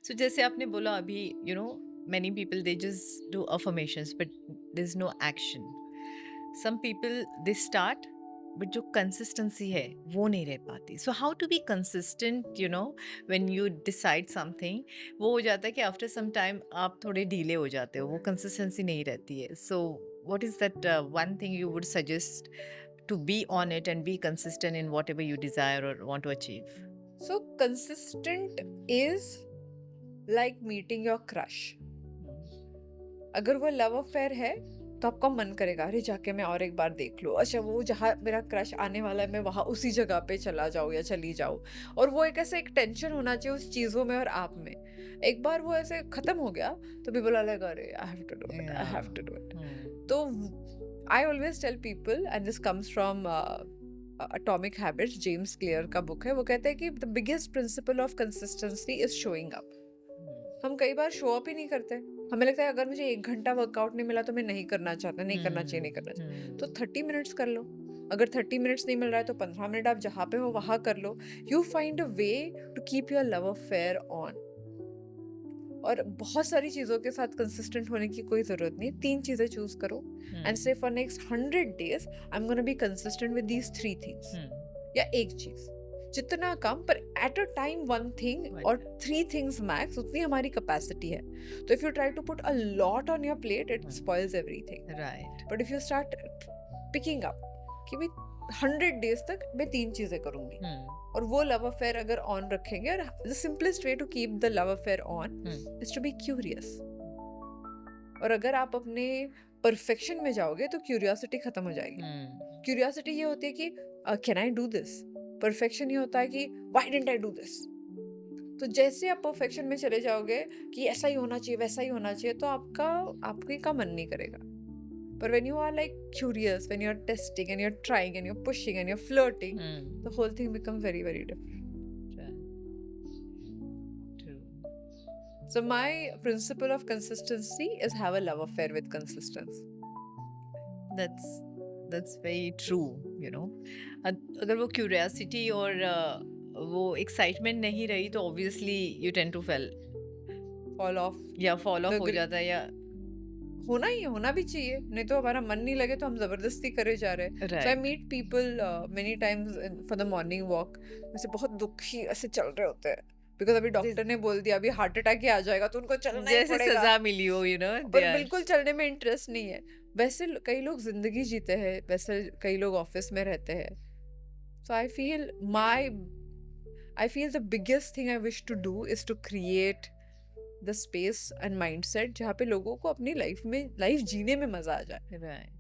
सो जैसे आपने बोला अभी, many people they just do affirmations but there's no action. Some people they start but जो consistency है वो नहीं रह पाती. So how to be consistent, when you decide something, वो हो जाता है कि after some time आप थोड़े ढीले हो जाते हो, वो consistency नहीं रहती है. So what is that one thing you would suggest to be on it and be consistent in whatever you desire or want to achieve? So consistent is like meeting your crush. अगर वो love affair है तो आपका मन करेगा अरे जाके मैं और एक बार देख लूँ, अच्छा वो जहाँ मेरा क्रश आने वाला है मैं वहाँ उसी जगह पे चला जाऊँ या चली जाऊँ। और वो एक ऐसे एक टेंशन होना चाहिए उस चीज़ों में और आप में। एक बार वो ऐसे खत्म हो गया तो पीपल आर लाइक अरे I have to do it, I have to do it. तो I always tell people and this comes from atomic habits, James Clear का बुक है। वो कहते हैं कि the biggest principle of consistency is showing up. हम कई बार show up ही नहीं करते। हमें लगता है अगर मुझे 1 घंटा वर्कआउट नहीं मिला तो मैं नहीं करना चाहता, नहीं करना चाहिए, नहीं करना चाहिए। तो 30 मिनट्स कर लो। अगर 30 मिनट्स नहीं मिल रहा है तो 15 मिनट आप जहाँ पे हो वहाँ कर लो। You find a way to keep your love affair on. और बहुत सारी चीज़ों के साथ कंसिस्टेंट होने की कोई ज़रूरत नहीं। 3 चीज़ें चूज करो एंड से for next 100 days I am gonna be consistent with these 3 things. या एक चीज़ जितना कम पर एट अ टाइम 1 थिंग और 3 थिंग्स मैक्स, उतनी हमारी कैपेसिटी है। तो if you try to put a lot on your plate it spoils everything, right. But if you start picking up कि भाई 100 डेज तक मैं 3 चीजें करूंगी और वो लव अफेयर अगर ऑन रखेंगे। और the simplest way to keep the love affair on is to be curious. और अगर आप अपने परफेक्शन में जाओगे तो क्यूरियोसिटी खत्म हो जाएगी। क्यूरियोसिटी ये होती है कि can I do this. Perfection ये होता है कि why didn't I do this. तो जैसे आप परफेक्शन में चले जाओगे कि ऐसा ही होना चाहिए, वैसा ही होना चाहिए, तो आपका मन नहीं करेगा। पर when you are like curious, when you are testing and you are trying and you are pushing and you are flirting, the whole thing becomes very very different. So my principle of consistency is have a love affair with consistency. That's very true. अगर वो curiosity और वो excitement नहीं रही तो obviously you tend to fail Fall off. या fall off The हो gr- जाता है या होना भी चाहिए, नहीं तो हमारा मन नहीं लगे तो हम जबरदस्ती करे जा रहे हैं। So I right. meet people many times for the morning walk, जैसे बहुत दुखी ऐसे चल रहे होते हैं बिकॉज अभी डॉक्टर ने बोल दिया अभी हार्ट अटैक ही आ जाएगा तो उनको चलना ही जैसे पड़ेगा सजा मिली हो और बिल्कुल चलने में इंटरेस्ट नहीं है। वैसे कई लोग जिंदगी जीते हैं, वैसे कई लोग ऑफिस में रहते हैं। So I feel the biggest thing I wish to do is to create the space and mindset जहाँ पे लोगों को अपनी लाइफ जीने में मजा आ जाए। राइट.